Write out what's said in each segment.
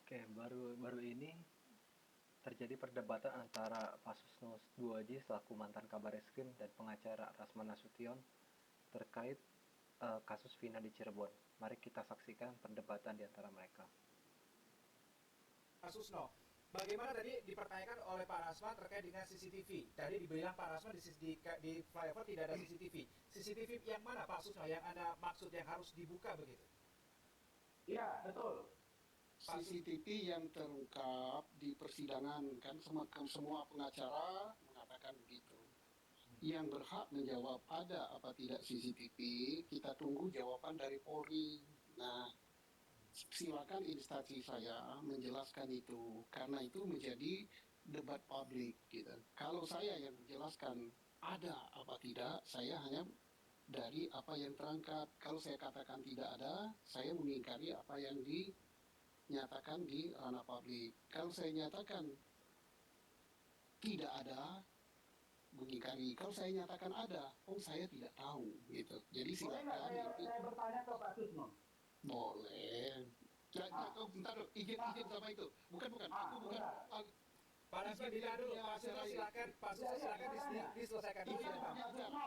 Oke, baru ini terjadi perdebatan antara Pak Susno 2J selaku mantan Kabar Eskrim dan pengacara Rasman Nasution terkait kasus Vina di Cirebon. Mari kita saksikan perdebatan di antara mereka. Pak Susno, bagaimana tadi dipertanyakan oleh Pak Rasman terkait dengan CCTV? Tadi dibilang Pak Rasman di flyover tidak ada CCTV. CCTV yang mana Pak Susno yang Anda maksud yang harus dibuka begitu? Iya, betul. CCTV yang terungkap di persidangan kan semua pengacara mengatakan begitu. Yang berhak menjawab ada apa tidak CCTV, kita tunggu jawaban dari Polri. Nah, silakan instansi saya menjelaskan itu, karena itu menjadi debat publik gitu. Kalau saya yang menjelaskan ada apa tidak, saya hanya dari apa yang terangkat. Kalau saya katakan tidak ada, saya mengingkari apa yang dinyatakan di ranah publik. Kalau saya nyatakan tidak ada, mengingkari. Kalau saya nyatakan ada, saya tidak tahu gitu. Jadi Boleh nggak silakan saya bertanya ke Pak Susno? boleh. Bentar, izin sama itu. Bukan. Aku bukan. Pak Rasman ditahan dulu. Pak Susno silakan. Pak Susno silakan diselesaikan dulu. Pak Susno,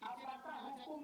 apakah hukum?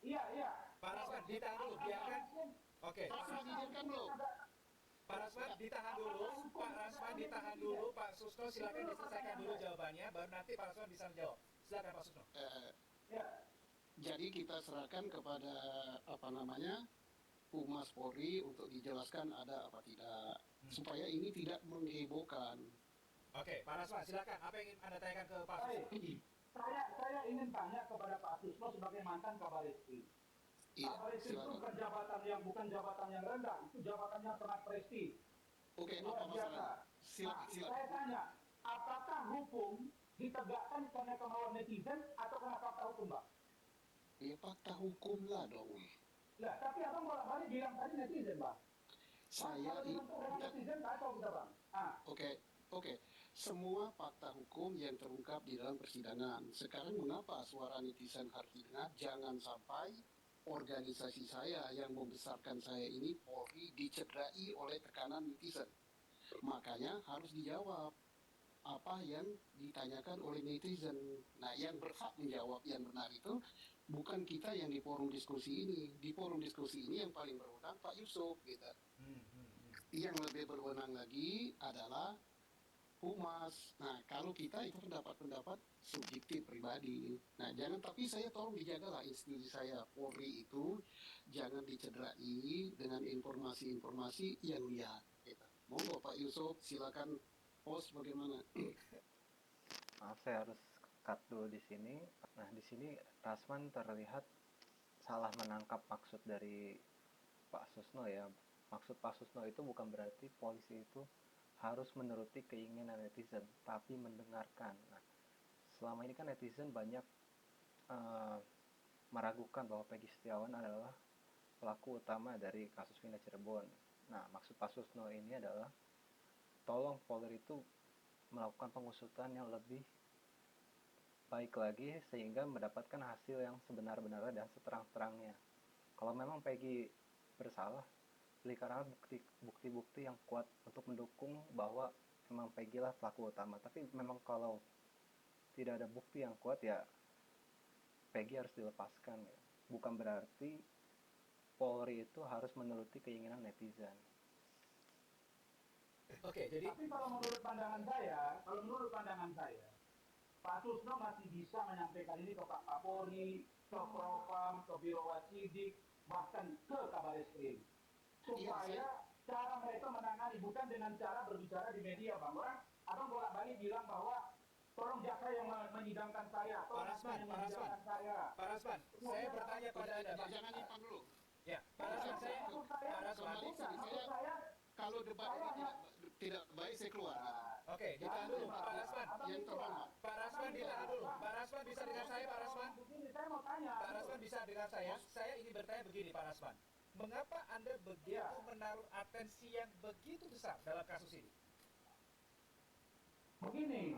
Iya. Pak Rasman ditahan dulu. Biarkan. Oke. Izinkan belum? Pak Rasman ditahan dulu. Pak Rasman ditahan dulu. Pak Susno silakan diselesaikan dulu jawabannya. Baru nanti Pak Rasman bisa menjawab. Silakan Pak Susno. Ya. Jadi kita serahkan kepada Humas Polri untuk dijelaskan ada apa tidak, supaya ini tidak menghebohkan. Oke, Pak Rasman silakan. Apa yang ingin Anda tanyakan ke Pak Susno? Saya ingin tanya kepada Pak Susno sebagai mantan Kabar Eskrim. Iya, Kabar Eskrim itu bukan jabatan yang rendah, itu jabatan yang sangat prestij. Oke, Luar apa biasa. masalah? Silakan. Saya tanya, apakah hukum ditegakkan karena kemauan netizen atau karena fakta hukum, Pak? Ya fakta hukum lah dong. Lah, tapi abang bolak-balik bilang tadi netizen, Bang. Saya netizen kacau kita, Bang. Oke. Semua fakta hukum yang terungkap di dalam persidangan. Sekarang mengapa suara netizen harus didengar? Jangan sampai organisasi saya yang membesarkan saya ini Polri dicederai oleh tekanan netizen. Makanya harus dijawab apa yang ditanyakan oleh netizen. Nah, yang berhak menjawab yang benar itu bukan kita yang di forum diskusi ini. Di forum diskusi ini yang paling berwenang Pak Yusuf gitu. Yang lebih berwenang lagi adalah Humas. Nah, kalau kita itu pendapat subjektif pribadi. Nah, tapi saya tolong dijagalah institusi saya Polri itu jangan dicederai dengan informasi-informasi yang liar. Gitu. Monggo Pak Yusuf, silakan host bagaimana? Maaf, saya harus cut dulu di sini. Nah, di sini Rasman terlihat salah menangkap maksud dari Pak Susno ya. Maksud Pak Susno itu bukan berarti polisi itu harus menuruti keinginan netizen, tapi mendengarkan. Nah, selama ini kan netizen banyak meragukan bahwa Peggy Setiawan adalah pelaku utama dari kasus Vina Cirebon. Nah, maksud Pak Susno ini adalah tolong Polri itu melakukan pengusutan yang lebih baik lagi sehingga mendapatkan hasil yang sebenar-benarnya dan seterang-terangnya. Kalau memang Peggy bersalah, berikanlah bukti-bukti yang kuat untuk mendukung bahwa memang Peggy lah pelaku utama. Tapi memang kalau tidak ada bukti yang kuat, ya Peggy harus dilepaskan ya. Bukan berarti Polri itu harus menuruti keinginan netizen. Oke, jadi tapi kalau menurut pandangan saya, Pak Susno masih bisa menyampaikan ini ke Pak Kapolri, ke Propam, ke Biro Wasidik, bahkan ke Kabar Eskrim. Supaya cara mereka menangani, bukan dengan cara berbicara di media, Bang. Abang bolak-balik bilang bahwa tolong jaksa yang menyidangkan saya, Pak Rasman, saya bertanya pada Anda, Pak. Jangan nyimpang dulu. Ya, Pak Rasman, Kalau debat ini tidak baik, saya keluar. Oke, ditahan dulu, Pak Rasman. Yang terhormat. Pak Rasman ditahan dulu. Pak Rasman bisa dengar saya, Pak Rasman? Saya mau tanya. Pak Rasman bisa dengar saya? Saya ingin bertanya begini, Pak Rasman. Mengapa Anda begitu menaruh atensi yang begitu besar dalam kasus ini? Begini,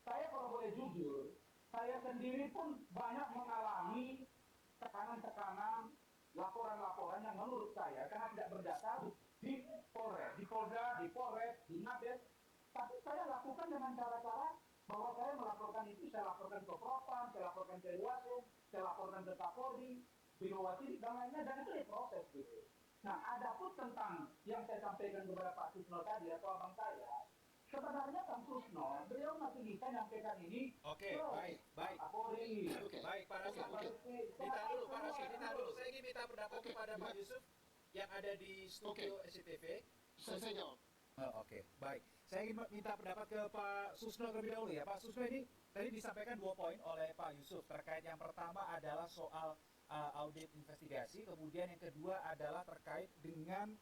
saya kalau boleh jujur, saya sendiri pun banyak mengalami tekanan-tekanan, laporan-laporan yang menurut saya karena tidak berdasar di Polres, di Polda, di Polres, di Mabes, tapi saya lakukan dengan cara-cara bahwa saya melaporkan itu, saya laporkan ke Propam, saya laporkan ke Irwasum, saya laporkan ke Kapolri, Biro Wasidik, dan lainnya, dan itu diproses gitu. Nah, ada pun tentang yang saya sampaikan kepada Pak Susno tadi atau abang saya, sebenarnya Kang Susno, beliau masih bisa nyampaikan ini Oke, ke baik, baik. Pak Kapolri. Oke. Baik, Pak Rasman. Oke. Ditahan dulu, Pak Rasman, ditahan dulu. Saya ingin minta pendapat Oke, kepada Pak gimana? Yusuf yang ada di studio SCTV. Saya jawab. Oh, oke, baik. Saya ingin minta pendapat ke Pak Susno terlebih dahulu ya. Pak Susno, ini tadi disampaikan 2 poin oleh Pak Yusuf terkait yang pertama adalah soal audit investigasi, kemudian yang kedua adalah terkait dengan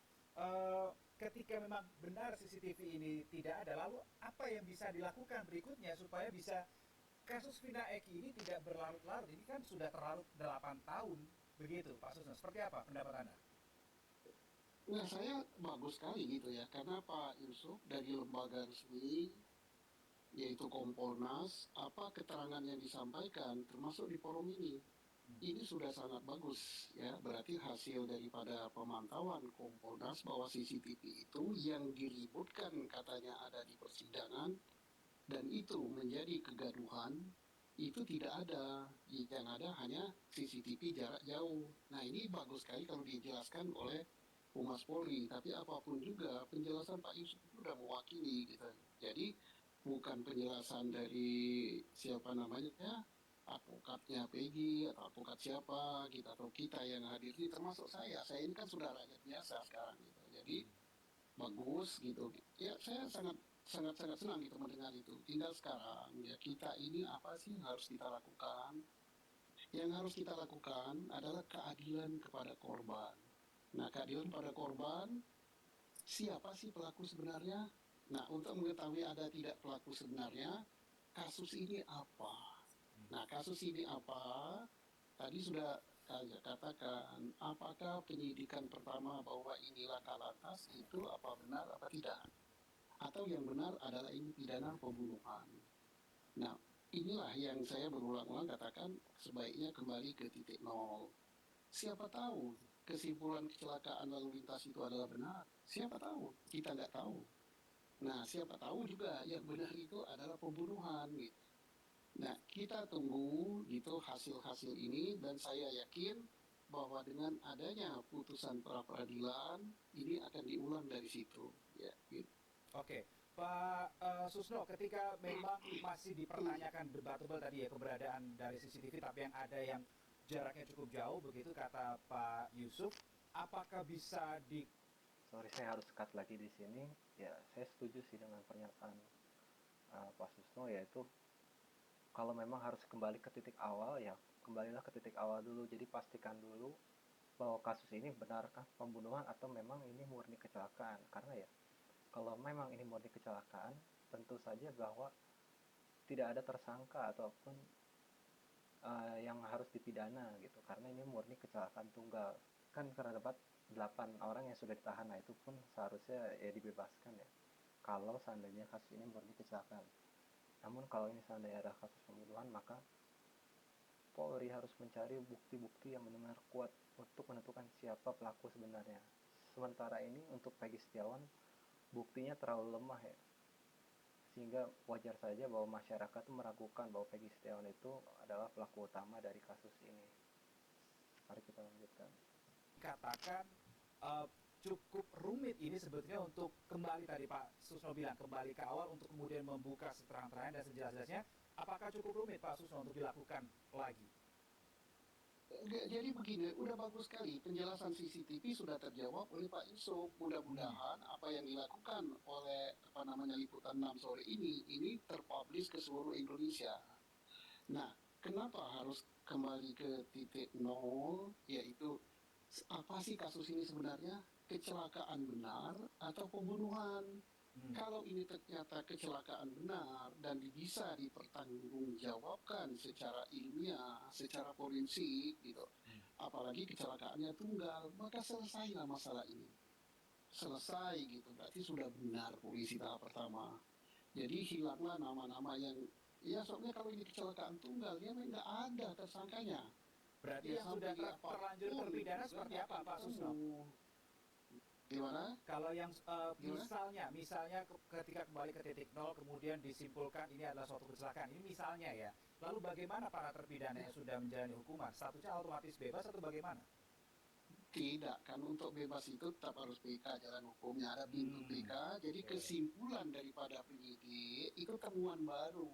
ketika memang benar CCTV ini tidak ada, lalu apa yang bisa dilakukan berikutnya supaya bisa kasus Vina Eki ini tidak berlarut-larut. Ini kan sudah terlarut 8 tahun begitu, Pak Susno. Seperti apa pendapat Anda? Nah, saya bagus sekali gitu ya, karena Pak Yusuf dari lembaga resmi, yaitu Kompolnas, apa keterangan yang disampaikan, termasuk di forum ini sudah sangat bagus ya, berarti hasil daripada pemantauan Kompolnas bahwa CCTV itu yang diributkan katanya ada di persidangan, dan itu menjadi kegaduhan, itu tidak ada. Yang ada hanya CCTV jarak jauh. Nah, ini bagus sekali kalau dijelaskan oleh Humas Polri, tapi apapun juga penjelasan Pak Yusuf itu sudah mewakili gitu. Jadi bukan penjelasan dari siapa namanya ya, advokatnya Peggy atau advokat siapa kita atau kita yang hadir ini, termasuk saya ini kan sudah rakyat biasa sekarang gitu. Jadi bagus gitu ya, saya sangat senang gitu mendengar itu. Tinggal sekarang ya, kita ini apa sih yang harus kita lakukan? Yang harus kita lakukan adalah keadilan kepada korban. Nah, keadilan pada korban, siapa sih pelaku sebenarnya? Nah, untuk mengetahui ada tidak pelaku sebenarnya, kasus ini apa? Nah, kasus ini apa? Tadi sudah saya katakan, apakah penyidikan pertama bahwa ini laka lantas itu apa benar apa tidak? Atau yang benar adalah ini pidana pembunuhan. Nah, inilah yang saya berulang-ulang katakan sebaiknya kembali ke titik nol. Siapa tahu kesimpulan kecelakaan lalu lintas itu adalah benar. Siapa tahu? Kita nggak tahu. Nah, siapa tahu juga yang benar itu adalah pembunuhan gitu. Nah, kita tunggu gitu hasil-hasil ini, dan saya yakin bahwa dengan adanya putusan pra peradilan ini akan diulang dari situ ya gitu. Oke, Pak Susno, ketika memang masih dipertanyakan debatable tadi ya keberadaan dari CCTV, tapi yang ada yang jaraknya cukup jauh begitu kata Pak Yusuf, apakah bisa di... Sorry, saya harus cut lagi di sini. Ya, saya setuju sih dengan pernyataan Pak Susno, yaitu kalau memang harus kembali ke titik awal, ya kembalilah ke titik awal dulu. Jadi pastikan dulu bahwa kasus ini benarkah pembunuhan atau memang ini murni kecelakaan. Karena ya, kalau memang ini murni kecelakaan, tentu saja bahwa tidak ada tersangka ataupun yang harus dipidana gitu, karena ini murni kecelakaan tunggal. Kan terdapat 8 orang yang sudah ditahan, nah itu pun seharusnya ya dibebaskan ya, kalau seandainya kasus ini murni kecelakaan. Namun kalau ini seandainya ada kasus pembunuhan, maka Polri harus mencari bukti-bukti yang benar-benar kuat untuk menentukan siapa pelaku sebenarnya. Sementara ini untuk Peggy Setiawan buktinya terlalu lemah ya, sehingga wajar saja bahwa masyarakat meragukan bahwa Peggy Setiawan itu adalah pelaku utama dari kasus ini. Mari kita lanjutkan. Katakan cukup rumit ini sebetulnya untuk kembali, tadi Pak Susno bilang kembali ke awal untuk kemudian membuka seterang-terangnya dan sejelas-jelasnya. Apakah cukup rumit Pak Susno untuk dilakukan lagi? Jadi begini, udah bagus sekali penjelasan CCTV sudah terjawab oleh Pak Yusuf. Mudah-mudahan apa yang dilakukan oleh liputan 6 sore ini terpublish ke seluruh Indonesia. Nah, kenapa harus kembali ke titik nol, yaitu apa sih kasus ini sebenarnya? Kecelakaan benar atau pembunuhan? Kalau ini ternyata kecelakaan benar dan bisa dipertanggungjawabkan secara ilmiah, secara forensik gitu, apalagi kecelakaannya tunggal, maka selesailah masalah ini. Selesai gitu, berarti sudah benar polisi tahap pertama. Jadi hilanglah nama-nama yang, ya soalnya kalau ini kecelakaan tunggal, ya nggak ada tersangkanya. Berarti yang sudah terlanjur terpidana seperti apa Pak Susno? Gimana? Kalau yang Gimana? misalnya ketika kembali ke titik nol kemudian disimpulkan ini adalah suatu kecelakaan, ini misalnya ya. Lalu bagaimana para terpidana yang sudah menjalani hukuman? Statusnya otomatis bebas atau bagaimana? Tidak, kan untuk bebas itu tetap harus PK, jalan hukumnya ada pintu Hmm, PK. Jadi oke. kesimpulan daripada penyidik itu temuan baru.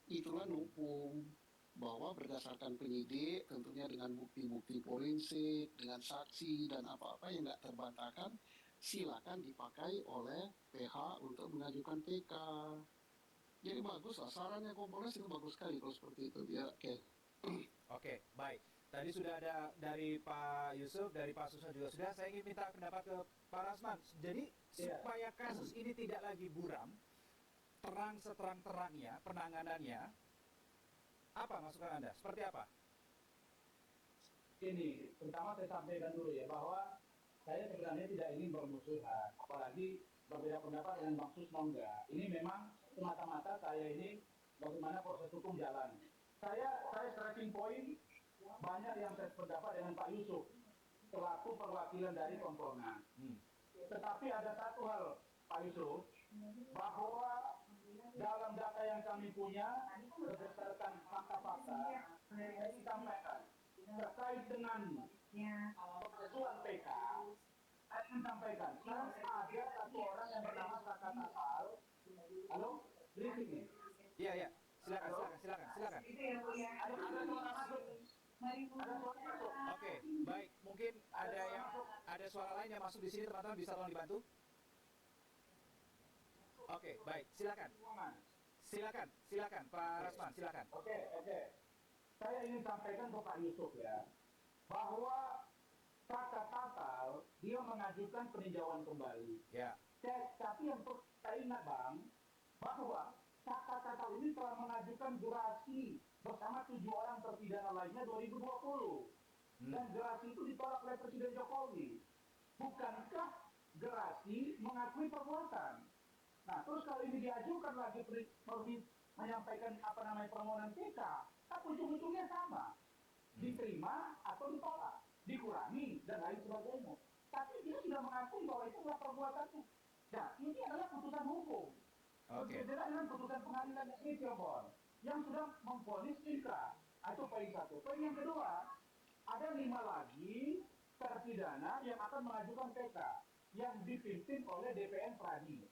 Itulah hukum bahwa berdasarkan penyidik, tentunya dengan bukti-bukti forensik, dengan saksi dan apa-apa yang nggak terbantahkan, silakan dipakai oleh PH untuk mengajukan PK. Jadi bagus lah, sarannya Kompolnas itu bagus sekali kalau seperti itu. Ya, oke. Oke, baik. Tadi sudah ada dari Pak Yusuf, dari Pak Susno juga sudah. Saya ingin minta pendapat ke Pak Rasman. Jadi Iya. supaya kasus ini tidak lagi buram, terang seterang-terangnya penanganannya, apa masukan Anda? Seperti apa? Ini pertama saya sampaikan dulu ya bahwa saya sebenarnya tidak ingin bermusuhan, apalagi berbeda pendapat dengan Bang Susno enggak. Ini memang semata-mata saya ini bagaimana proses hukum jalan. Saya stressing point banyak yang saya pendapat dengan Pak Yusuf selaku perwakilan dari Kompolnas. Hmm. Tetapi ada satu hal Pak Yusuf, bahwa dalam data yang kami punya berdasarkan fakta-fakta saya sampaikan terkait dengan penentuan PK, saya sampaikan ada satu orang yang bernama Saka Tatal. Halo, berisik nih. Iya, iya. Silakan, Halo, silakan, silakan, silakan. ada suara masuk, ada suara masuk, Oke, baik. Mungkin ada ada suara yang masuk. ada suara lain yang masuk di sini, teman-teman bisa tolong dibantu. Oke, baik. Silakan. Silakan, silakan Pak Rasman, silakan. Oke, oke. Saya ingin sampaikan ke Pak Yusuf ya, bahwa Saka Tatal dia mengajukan peninjauan kembali. Ya. Tapi yang perlu saya ingat Bang, bahwa Saka Tatal ini telah mengajukan gerasi bersama 7 orang terpidana lainnya 2020. Dan gerasi itu ditolak oleh Presiden Jokowi. Bukankah gerasi mengakui perbuatan? Nah, terus kalau ini diajukan lagi menyampaikan apa namanya permohonan PK, kan ujung-ujungnya sama, diterima atau ditolak, dikurangi dan lain sebagainya. Tapi dia sudah mengakui bahwa itu adalah perbuatannya. Nah, ini adalah putusan hukum. Oke. Berbeda dengan putusan pengadilan negeri Cirebon yang sudah memvonis inkrah. Itu poin satu. Poin yang kedua, ada 5 lagi terpidana yang akan mengajukan PK yang dipimpin oleh DPN Pradi,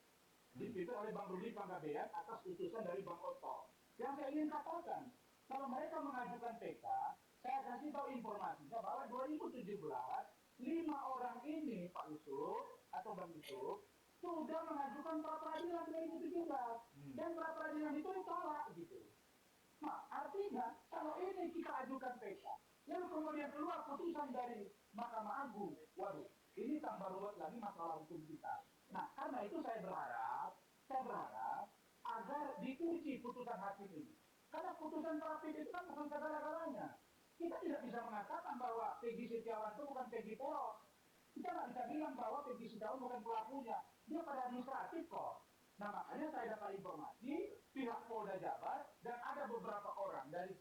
dipimpin oleh Bang Rudi Panggabean atas putusan dari Bang Oto. Yang saya ingin katakan, kalau mereka mengajukan PK, saya kasih tahu informasinya bahwa 2017 5 orang ini Pak Yusuf atau Bang Yusuf sudah mengajukan pra peradilan 2017 dan pra peradilan itu ditolak gitu. Nah, artinya kalau ini kita ajukan PK, lalu kemudian keluar putusan dari Mahkamah Agung, waduh, ini tambah ruwet lagi masalah hukum kita. Nah, karena itu saya berharap agar diuji putusan hakim ini. Karena putusan terapit itu kan bukan segala-galanya. Kita tidak bisa mengatakan bahwa Peggy Setiawan itu bukan Peggy Poros. Kita nggak bisa bilang bahwa Peggy Setiawan bukan pelakunya. Dia pada administratif kok. Nah, makanya saya dapat informasi pihak Polda Jabar dan ada beberapa orang dari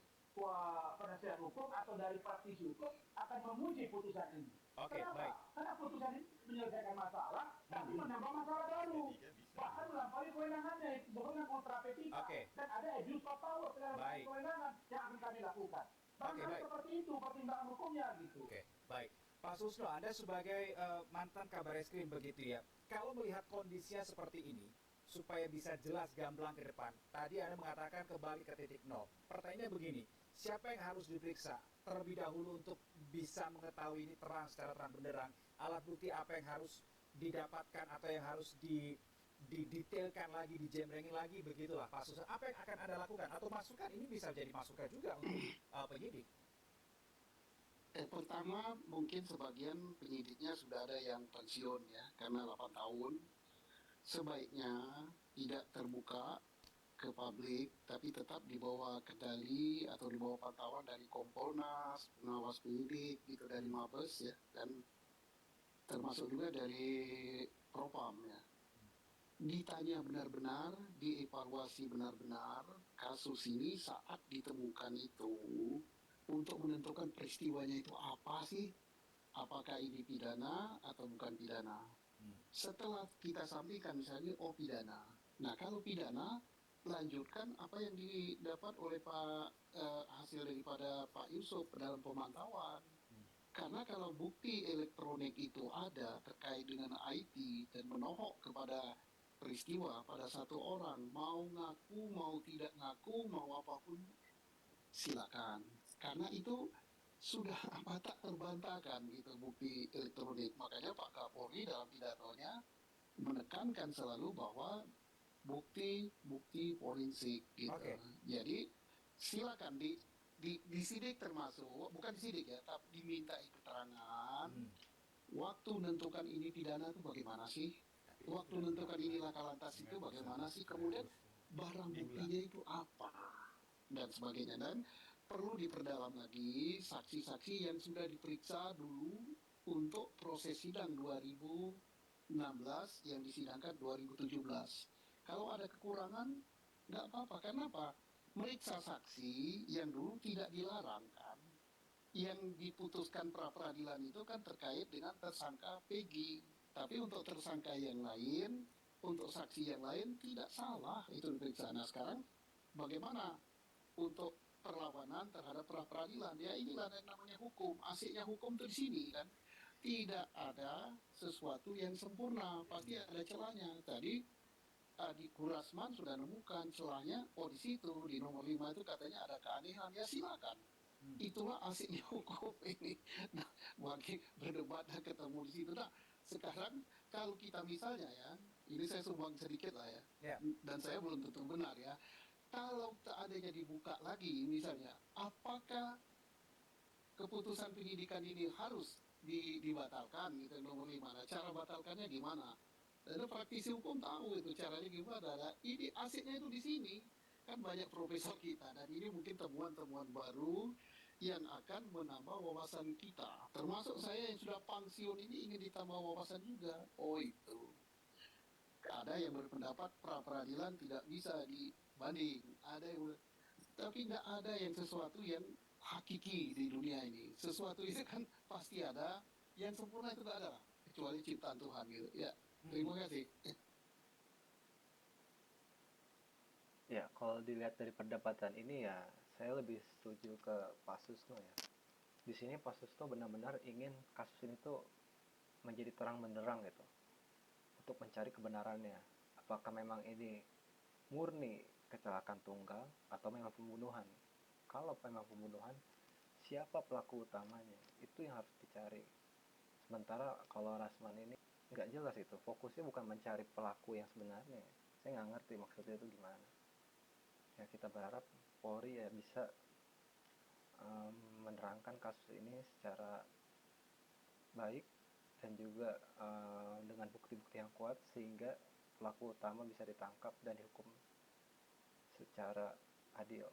penasihat hukum atau dari praktisi hukum akan memuji putusan ini. Oke, Kenapa? baik. Karena putusan ini menyelesaikan masalah, tapi menambah masalah baru. Bahkan melampaui kewenangannya itu disebut dengan ultra petita. Oke. Dan ada abuse of power Baik. kewenangan yang akan kami lakukan. Oke, baik. Seperti itu pertimbangan hukumnya gitu. Oke, baik. Pak Susno, Anda sebagai mantan kabar eskrim begitu ya. Kalau melihat kondisinya seperti ini, supaya bisa jelas gamblang ke depan. Tadi Anda mengatakan kembali ke titik nol. Pertanyaannya begini, siapa yang harus diperiksa terlebih dahulu untuk bisa mengetahui ini terang secara terang benderang, alat bukti apa yang harus didapatkan atau yang harus didetailkan lagi, dijembrengin lagi, begitulah Pak Susno. Apa yang akan Anda lakukan? Atau masukan ini bisa jadi masukan juga untuk penyidik? Pertama, mungkin sebagian penyidiknya sudah ada yang pensiun ya, karena 8 tahun. Sebaiknya tidak terbuka ke publik, tapi tetap di bawah kendali atau di bawah pantauan dari Kompolnas, pengawas penyidik, gitu dari Mabes ya, dan termasuk juga dari Propam ya. Ditanya benar-benar, dievaluasi benar-benar kasus ini saat ditemukan itu untuk menentukan peristiwanya itu apa sih? Apakah ini pidana atau bukan pidana? Setelah kita sampaikan misalnya oh pidana, nah kalau pidana lanjutkan apa yang didapat oleh hasil daripada Pak Yusuf dalam pemantauan. Karena kalau bukti elektronik itu ada terkait dengan IT dan menohok kepada peristiwa pada satu orang, mau ngaku, mau tidak ngaku, mau apapun, silakan. Karena itu sudah apa tak terbantahkan gitu bukti elektronik. Makanya Pak Kapolri dalam pidatonya menekankan selalu bahwa bukti forensik gitu. Oke. Jadi silakan disidik termasuk, bukan disidik ya, tapi dimintai keterangan. Waktu menentukan ini pidana itu bagaimana sih? Waktu menentukan ini laka lantas itu bagaimana sih? Kemudian barang buktinya itu apa? Dan sebagainya. Dan perlu diperdalam lagi saksi-saksi yang sudah diperiksa dulu untuk proses sidang 2016 yang disidangkan 2017. Kalau ada kekurangan, nggak apa-apa. Karena apa? Meriksa saksi yang dulu tidak dilarang kan. Yang diputuskan pra-peradilan itu kan terkait dengan tersangka Peggy. Tapi untuk tersangka yang lain, untuk saksi yang lain tidak salah itu diperiksa. Nah sekarang bagaimana untuk perlawanan terhadap pra-peradilan? Ya inilah yang namanya hukum. Asiknya hukum itu di sini kan. Tidak ada sesuatu yang sempurna, pasti ada celahnya. Tadi di Kurasman sudah nemukan celahnya, oh di situ di nomor 5 itu katanya ada keanehan, ya silakan. Itulah asiknya hukum ini. Nah, bagi berdebat dan ketemu di situ. Nah, sekarang kalau kita misalnya ya, ini saya sumbang sedikit lah ya, dan saya belum tentu benar ya. Kalau seandainya dibuka lagi misalnya, apakah keputusan penyidikan ini harus dibatalkan gitu nomor 5. Nah, cara batalkannya gimana? Dan praktisi hukum tahu itu caranya gimana. Nah, ini asiknya itu di sini. Kan banyak profesor kita dan ini mungkin temuan-temuan baru yang akan menambah wawasan kita. Termasuk saya yang sudah pensiun ini ingin ditambah wawasan juga. Oh itu. Ada yang berpendapat pra-peradilan tidak bisa dibanding. Ada yang tapi tidak ada yang sesuatu yang hakiki di dunia ini. Sesuatu itu kan pasti ada, yang sempurna itu tidak ada kecuali ciptaan Tuhan gitu. Ya, terima kasih. Ya, kalau dilihat dari perdebatan ini ya, saya lebih setuju ke Pak Susno ya. Di sini Pak Susno benar-benar ingin kasus ini tuh menjadi terang benderang gitu, untuk mencari kebenarannya. Apakah memang ini murni kecelakaan tunggal atau memang pembunuhan? Kalau memang pembunuhan, siapa pelaku utamanya? Itu yang harus dicari. Sementara kalau Rasman ini nggak jelas itu, fokusnya bukan mencari pelaku yang sebenarnya. Saya nggak ngerti maksudnya itu gimana. Ya kita berharap Polri ya bisa menerangkan kasus ini secara baik dan juga dengan bukti-bukti yang kuat sehingga pelaku utama bisa ditangkap dan dihukum secara adil.